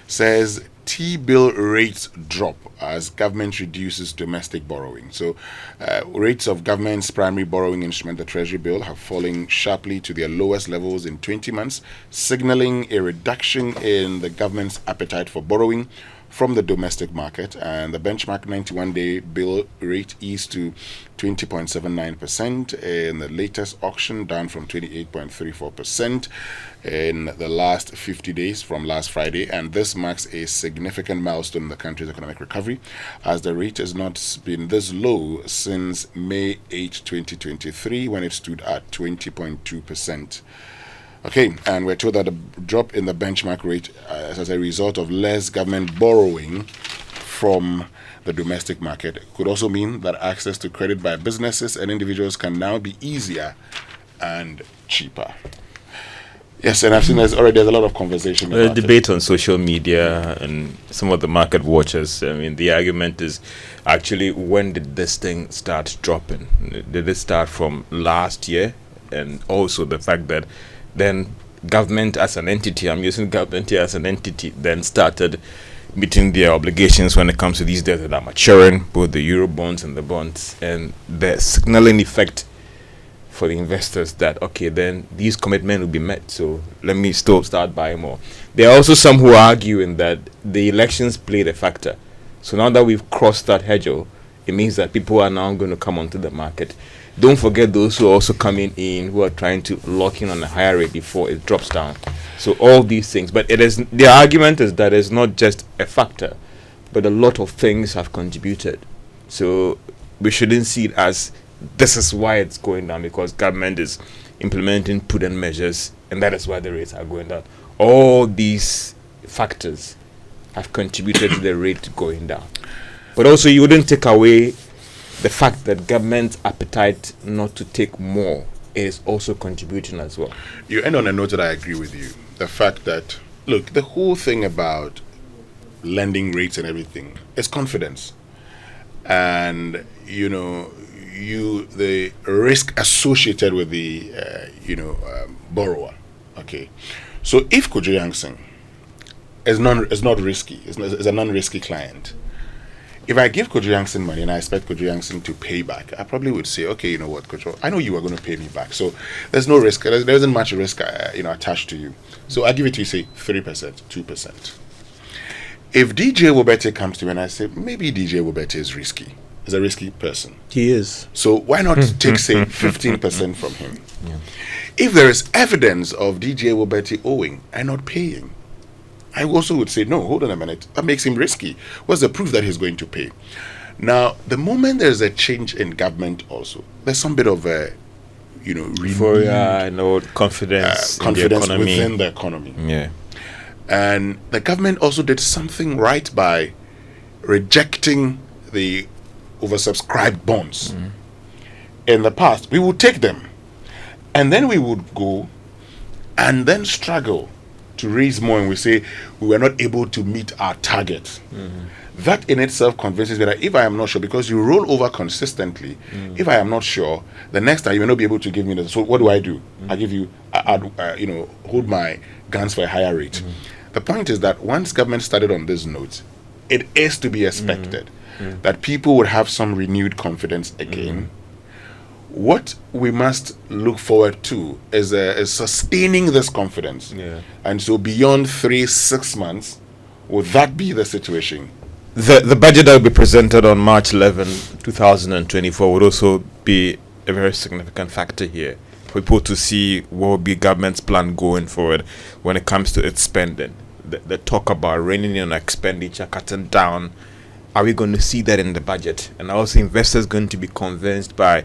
says T-bill rates drop as government reduces domestic borrowing. So, rates of government's primary borrowing instrument, the Treasury bill, have fallen sharply to their lowest levels in 20 months, signaling a reduction in the government's appetite for borrowing from the domestic market. And the benchmark 91-day bill rate eased to 20.79% in the latest auction, down from 28.34% in the last 50 days from last Friday. And this marks a significant milestone in the country's economic recovery, as the rate has not been this low since May 8, 2023, when it stood at 20.2%. Okay, and we're told that the drop in the benchmark rate as a result of less government borrowing from the domestic market could also mean that access to credit by businesses and individuals can now be easier and cheaper. Yes, and I've seen there's a lot of conversation about debate on social media and some of the market watchers. I mean, the argument is actually, when did this thing start dropping? Did it start from last year? And also the fact that then government as an entity, I'm using government here as an entity, then started meeting their obligations when it comes to these debts that are maturing, both the Euro bonds and the bonds, and the signaling effect for the investors that, okay, then these commitments will be met, so let me still start buying more. There are also some who are arguing that the elections played a factor. So now that we've crossed that hedge, it means that people are now going to come onto the market. Don't forget those who are also coming in, who are trying to lock in on a higher rate before it drops down. So all these things, but it is, the argument is that it's not just a factor, but a lot of things have contributed. So we shouldn't see it as this is why it's going down, because government is implementing prudent measures, and that is why the rates are going down. All these factors have contributed to the rate going down. But also, you wouldn't take away the fact that government's appetite not to take more is also contributing as well. You end on a note that I agree with you. The fact that, look, the whole thing about lending rates and everything is confidence. And, the risk associated with the, borrower. Okay. So if Kojo Yankson is not risky, is a non-risky client, if I give Kojo Yankson money and I expect Kojo Yankson to pay back, I probably would say, okay, you know what, Kojo, I know you are going to pay me back. So there's no risk. There isn't much risk, attached to you. So I give it to you, say, 3%, 2%. If DJ Wobete comes to me and I say, maybe DJ Wobete is risky, is a risky person. He is. So why not take, say, 15% from him? Yeah. If there is evidence of DJ Wobete owing and not paying, I also would say, no, hold on a minute. That makes him risky. What's the proof that he's going to pay? Now, the moment there's a change in government also, there's some bit of a, confidence within the economy. Yeah. And the government also did something right by rejecting the oversubscribed bonds. In the past, we would take them, and then we would go and then struggle to raise more, and we say we were not able to meet our target. That in itself convinces me that if I am not sure, because you roll over consistently, if I am not sure, the next time you may not be able to give me the. So what do? I give you, hold my guns for a higher rate. The point is that once government started on this note, it is to be expected that people would have some renewed confidence again. What we must look forward to is sustaining this confidence. Yeah. And so beyond 3-6 months, would that be the situation? The budget that will be presented on March 11, 2024 would also be a very significant factor here for people to see what will be government's plan going forward when it comes to its spending. The talk about reining in expenditure, cutting down. Are we going to see that in the budget? And also investors going to be convinced by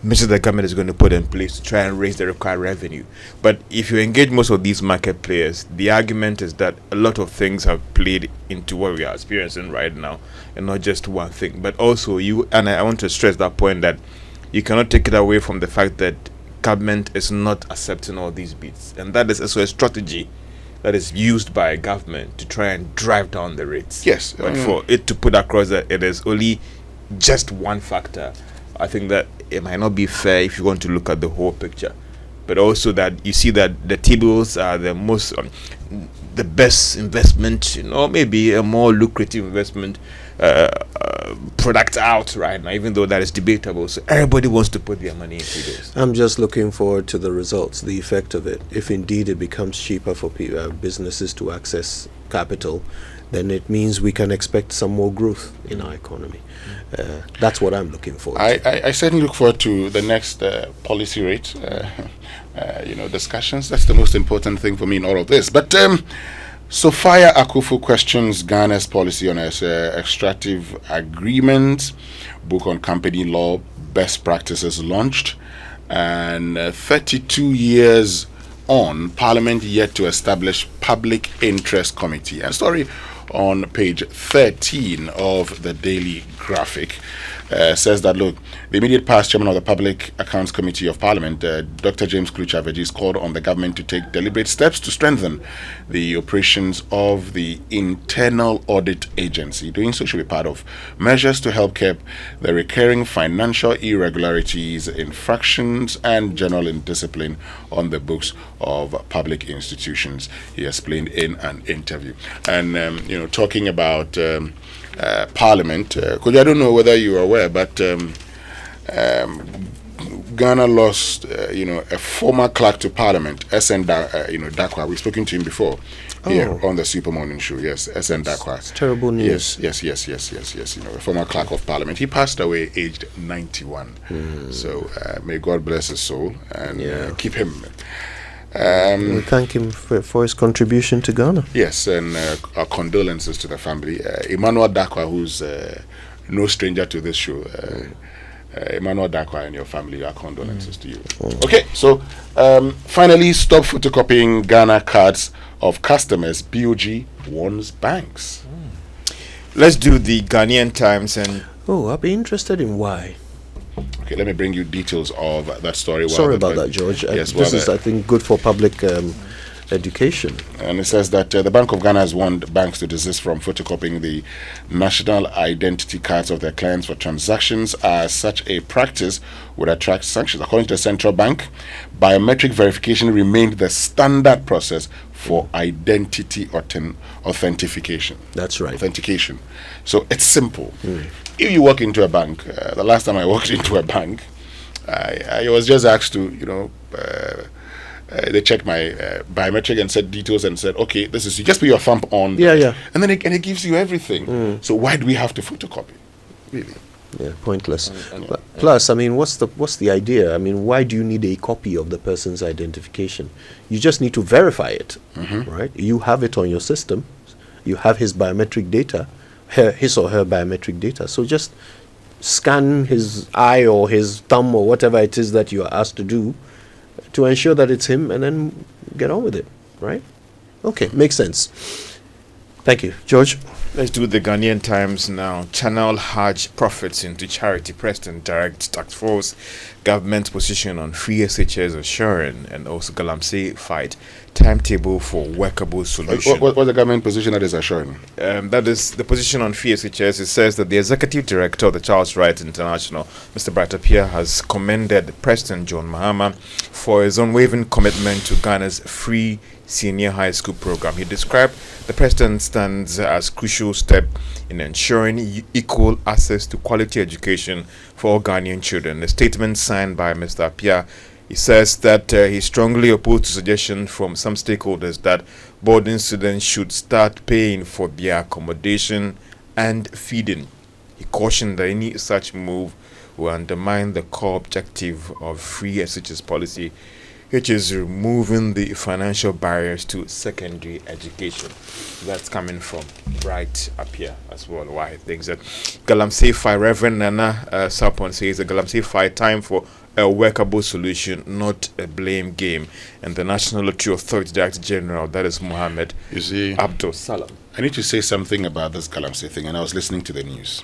measures the government is going to put in place to try and raise the required revenue. But if you engage most of these market players, the argument is that a lot of things have played into what we are experiencing right now, and not just one thing. But also, I want to stress that point, that you cannot take it away from the fact that government is not accepting all these bids, and that is also a strategy that is used by government to try and drive down the rates. Yes. But for it to put across that it is only just one factor, I think that it might not be fair if you want to look at the whole picture. but also that you see that the T-bills are the most the best investment, maybe a more lucrative investment product out right now, even though that is debatable. So everybody wants to put their money into those. I'm just looking forward to the results, the effect of it. If indeed it becomes cheaper for businesses to access capital, then it means we can expect some more growth in our economy. That's what I'm looking for. I certainly look forward to the next policy rate, discussions. That's the most important thing for me in all of this. But Sophia Akufu questions Ghana's policy on extractive agreements, book on company law, best practices launched, and 32 years on, Parliament yet to establish public interest committee. A story on page 13 of the Daily Graphic says that, look, the immediate past chairman of the Public Accounts Committee of Parliament, Dr. James Kluchaveji, called on the government to take deliberate steps to strengthen the operations of the Internal Audit Agency. Doing so should be part of measures to help curb the recurring financial irregularities, infractions, and general indiscipline on the books of public institutions, he explained in an interview. And, talking about Parliament, because I don't know whether you are aware, but Ghana lost, a former clerk to Parliament, SN Dakwa. We've spoken to him before here on the Super Morning Show. Yes, SN Dakwa. It's terrible news. Yes. A former clerk of Parliament. He passed away aged 91. So may God bless his soul and keep him. We thank him for his contribution to Ghana. Yes, and our condolences to the family. Emmanuel Dakwa, who's no stranger to this show. Emmanuel Dakwa and your family, our condolences to you. Okay, so finally, stop photocopying Ghana cards of customers. BOG warns banks. Let's do the Ghanaian Times and. I'll be interested in why. Okay, let me bring you details of that story. Sorry about that, George. Yes, this is, I think, good for public education. And it says that the Bank of Ghana has warned banks to desist from photocopying the national identity cards of their clients for transactions, as such a practice would attract sanctions. According to the central bank, biometric verification remained the standard process for identity authentication. That's right. Authentication. So it's simple. If you walk into a bank, the last time I walked into a bank, I was just asked to, they checked my biometric and said details and said, okay, this is, you just put your thumb on. Yeah. And then it gives you everything. So why do we have to photocopy? Really? Yeah, pointless. Plus, I mean, what's the idea? I mean, why do you need a copy of the person's identification? You just need to verify it, right? You have it on your system. You have his biometric data, his or her biometric data. So just scan his eye or his thumb or whatever it is that you are asked to do to ensure that it's him, and then get on with it, right? Okay, makes sense. Thank you. George? Let's do the Ghanaian Times now. Channel Hajj profits into charity. President direct task force. Government position on free SHS assuring, and also Galamsey fight. Timetable for workable solution. What's the government position that is assuring? That is the position on free SHS. It says that the executive director of the Child's Rights International, Mr. Bright Appiah, has commended President John Mahama for his unwavering commitment to Ghana's free senior high school program. He described the president's stance as crucial step in ensuring equal access to quality education for all Ghanaian children. A statement signed by Mr. Appiah, he says that he strongly opposed to suggestion from some stakeholders that boarding students should start paying for their accommodation and feeding. He cautioned that any such move will undermine the core objective of free SHS policy, which is removing the financial barriers to secondary education. That's coming from Bright Appiah as well. Why he thinks that Galamsey Fight, Reverend Nana Sapon says the Galamsey Fight time for a workable solution, not a blame game. And the National Lottery Authority Director General, that is Mohammed Abdul Salam. I need to say something about this Galamsey thing, and I was listening to the news.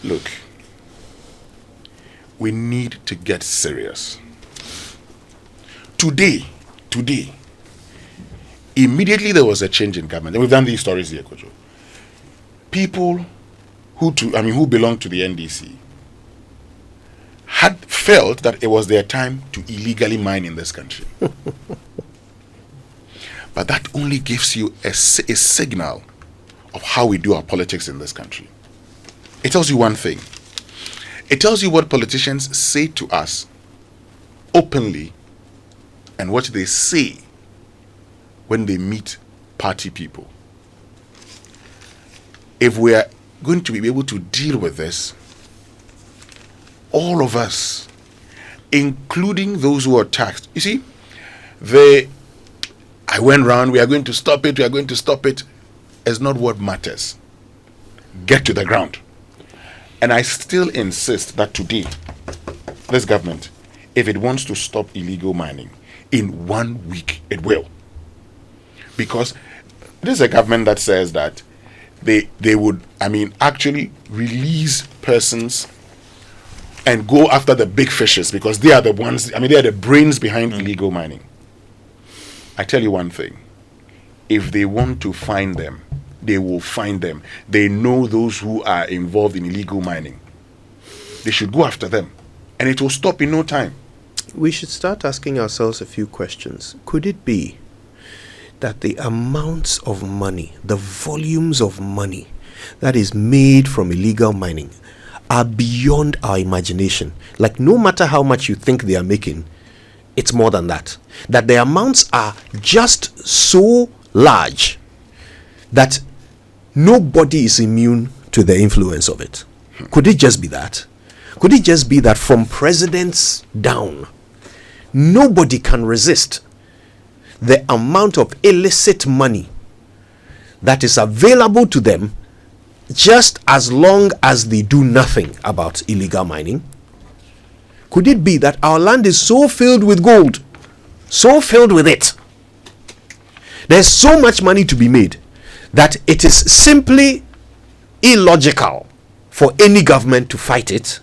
Look, we need to get serious. Today, immediately there was a change in government. And we've done these stories here, Kojo. People who belong to the NDC had felt that it was their time to illegally mine in this country. But that only gives you a signal of how we do our politics in this country. It tells you one thing. It tells you what politicians say to us openly and what they say when they meet party people. If we are going to be able to deal with this, all of us, including those who are taxed, you see, I went round, we are going to stop it, is not what matters. Get to the ground. And I still insist that today, this government, if it wants to stop illegal mining, in 1 week it will. Because this is a government that says that they would, actually release persons and go after the big fishes because they are the ones, they are the brains behind illegal mining. I tell you one thing. If they want to find them, they will find them. They know those who are involved in illegal mining. They should go after them. And it will stop in no time. We should start asking ourselves a few questions. Could it be that the amounts of money, the volumes of money that is made from illegal mining are beyond our imagination? Like, no matter how much you think they are making, it's more than that. That the amounts are just so large that nobody is immune to the influence of it. Could it just be that? Could it just be that from presidents down, nobody can resist the amount of illicit money that is available to them just as long as they do nothing about illegal mining? Could it be that our land is so filled with gold, so filled with it, there's so much money to be made that it is simply illogical for any government to fight it